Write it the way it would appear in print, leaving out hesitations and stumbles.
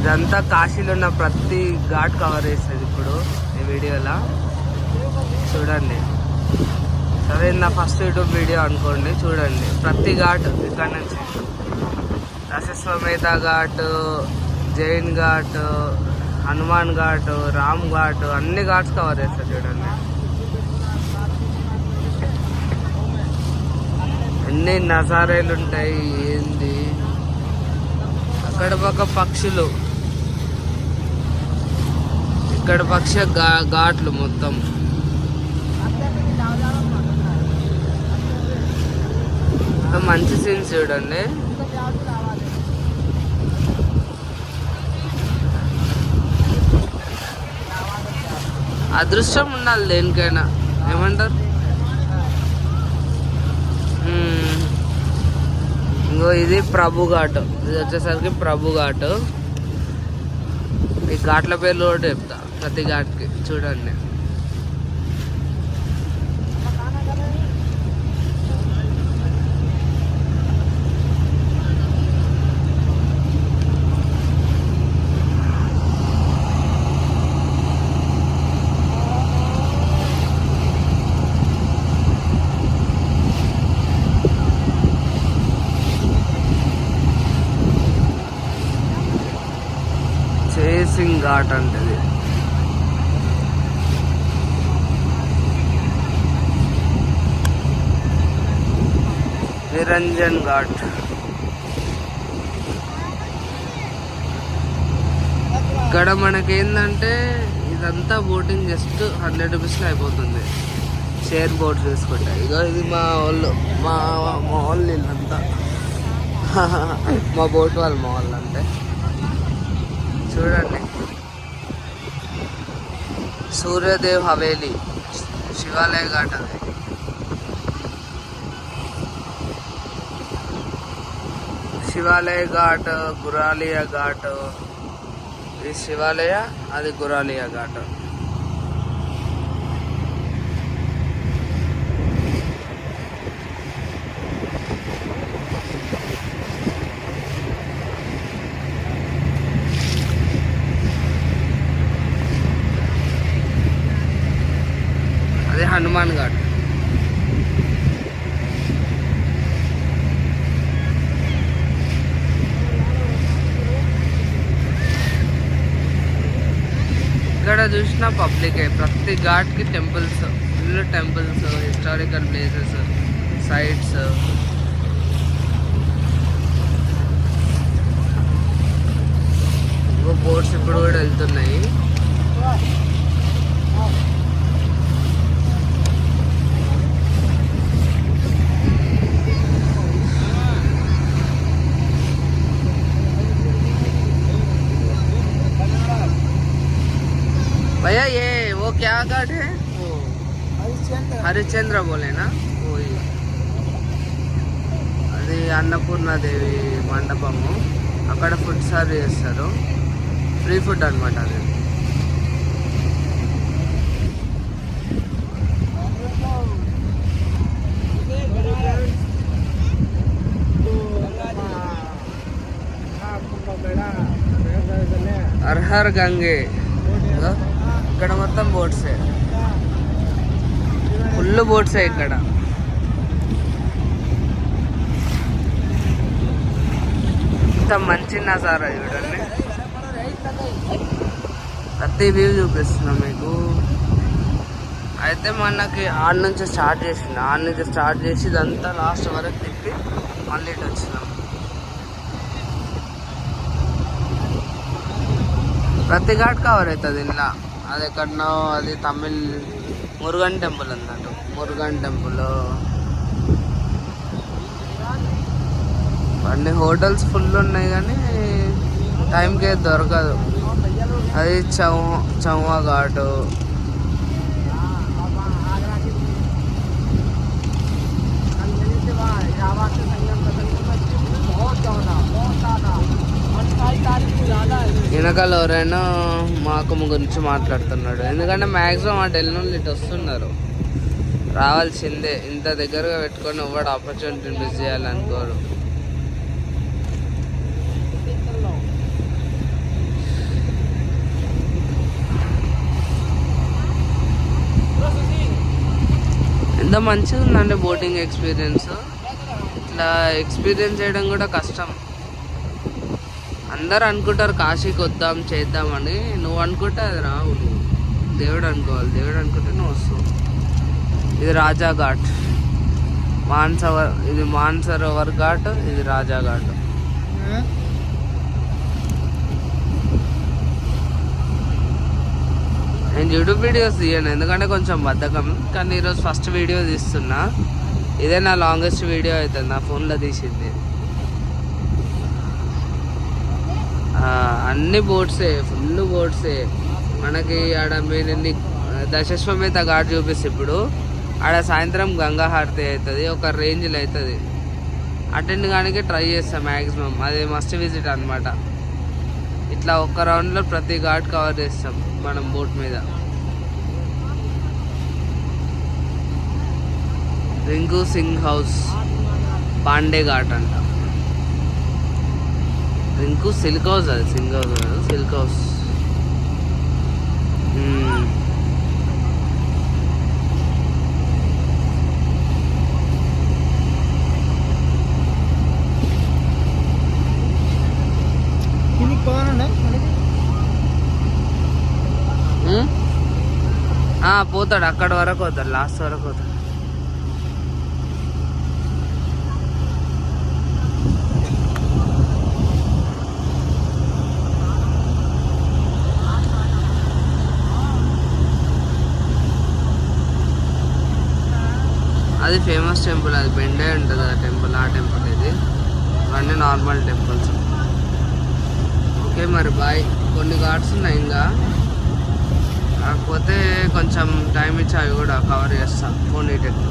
ఇదంతా కాశీలో ఉన్న ప్రతి ఘాట్ కవర్ చేస్తుంది ఇప్పుడు ఈ వీడియోలో చూడండి. సరే నా ఫస్ట్ యూట్యూబ్ వీడియో అనుకోండి, చూడండి ప్రతి ఘాట్ ఇక్కడ నుంచి అశ్వమేధ ఘాట్, జైన్ ఘాట్, హనుమాన్ ఘాట్, రామ్ ఘాట్, అన్ని ఘాట్స్ కవర్ చేస్తారు చూడండి. అన్ని నజారేలు ఉంటాయి. ఏంది అక్కడ పక్క పక్షులు, ఇక్కడ పక్ష ఘాట్లు మొత్తం. మంచి సీన్స్ చూడండి. అదృష్టం ఉండాలి దేనికైనా, ఏమంటారు? ఇంకో ఇది ప్రభు ఘాట్, ఇది వచ్చేసరికి ప్రభు ఘాట్. ఈ ఘాట్ల పేర్లు కూడా చెప్తా ప్రతి ఘాట్కి చూడండి. చేసింగ్ ఘాట్ అంటే నిరంజన్ ఘాట్. ఇక్కడ మనకేందంటే ఇదంతా బోటింగ్ జస్ట్ 100 రూపీస్లో అయిపోతుంది, షేర్ బోట్ చేసుకుంటా. ఇక ఇది మా వాళ్ళు వీళ్ళంతా మా బోట్ వాళ్ళు, మా వాళ్ళు అంటే చూడండి. సూర్యదేవ్ హవేలీ, శివాలయ ఘాట్ అది. శివాలయ ఘాట్, గురాలియ ఘాట్. ఇది శివాలయ, అది గురాలియ ఘాట్. అది హనుమాన్ ఘాట్. ఇక్కడ చూసిన పబ్లికే, ప్రతి ఘాట్కి temples, full temples, historical places, sites. Boats ఇప్పుడు కూడా వెళ్తున్నాయి. भैया ये वो क्या घाट है? హరిశ్చంద్ర బోలేనా? అది అన్నపూర్ణాదేవి మండపము. అక్కడ ఫుడ్ సర్వ్ చేస్తారు, ఫ్రీ ఫుడ్ అనమాట అది. హర్ హర్ గంగే. ఇక్కడ మొత్తం బోట్సే, ఫుల్ బోట్సే ఇక్కడ. ఇంత మంచి నజారా చూడండి. ప్రతి వ్యూ చూపిస్తున్నా మీకు. అయితే మనకి ఆడ నుంచి స్టార్ట్ చేసి ఇదంతా లాస్ట్ వరకు తిప్పి మళ్ళీ ఇటు వచ్చినాం. ప్రతి ఘాట్ కవర్ అవుతుంది ఇలా. అది ఎక్కడనో, అది తమిళ్ మురుగన్ టెంపుల్ అన్నట్టు. మురుగన్ టెంపుల్, అన్ని హోటల్స్ ఫుల్ ఉన్నాయి కానీ టైంకి దొరకదు. అది చౌవా ఘాటు. వెనకాల ఎవరైనా మాకమ్మ గురించి మాట్లాడుతున్నాడు. ఎందుకంటే మ్యాక్సిమం అటు వెళ్ళిన ఇటు వస్తున్నారు, రావాల్సిందే. ఇంత దగ్గరగా పెట్టుకొని ఎవడు ఆపర్చునిటీని మిస్ చేయాలనుకోరు. ఎంత మంచిగా ఉందండి బోటింగ్ ఎక్స్పీరియన్స్. ఇట్లా ఎక్స్పీరియన్స్ చేయడం కూడా కష్టం. అందరు అనుకుంటారు కాశీకి వద్దాం చేద్దామని, నువ్వు అనుకుంటే అది రావు. నువ్వు దేవుడు అనుకోవాలి, దేవుడు అనుకుంటే నువ్వు వస్తావు. ఇది రాజా ఘాట్, ఇది మాన్సరోవర్ ఘాట్, ఇది రాజా ఘాట్. నేను యూట్యూబ్ వీడియోస్ తీయను ఎందుకంటే కొంచెం బద్ధకం, కానీ ఈరోజు ఫస్ట్ వీడియో తీస్తున్నా. ఇదే నా లాంగెస్ట్ వీడియో అవుతుంది నా ఫోన్లో తీసింది. అన్ని బోట్సే, ఫుల్ బోట్సే. మనకి ఆడ మీరు దశశ్వమేధ ఘాట్ చూపిస్తే ఇప్పుడు ఆడ సాయంత్రం గంగా హారతి అవుతుంది, ఒక రేంజ్లో అవుతుంది. అటెండ్ కానీ ట్రై చేస్తాం మ్యాక్సిమం, అది మస్ట్ విజిట్ అనమాట. ఇట్లా ఒక్క రౌండ్లో ప్రతి ఘాట్ కవర్ చేస్తాం మనం బోట్ మీద. రింకు సింగ్ హౌస్ పాండే ఘాట్ అంట. రింకు సిల్క్ హౌస్, అది సింగ్ హౌస్ కాదు, సిల్క్ హౌస్. పోతాడు అక్కడి వరకు, పోతాడు లాస్ట్ వరకు పోతాడు. అది ఫేమస్ టెంపుల్, అది బెండే ఉంటుంది ఆ టెంపుల్. ఆ టెంపుల్ ఇది, ఇవన్నీ నార్మల్ టెంపుల్స్. ఓకే మరి బాయ్. కొన్ని ఘాట్స్ ఉన్నాయి ఇంకా, కాకపోతే కొంచెం టైం ఇచ్చి అవి కూడా కవర్ చేస్తాను ఫోన్ హీట్ ఎక్కువ.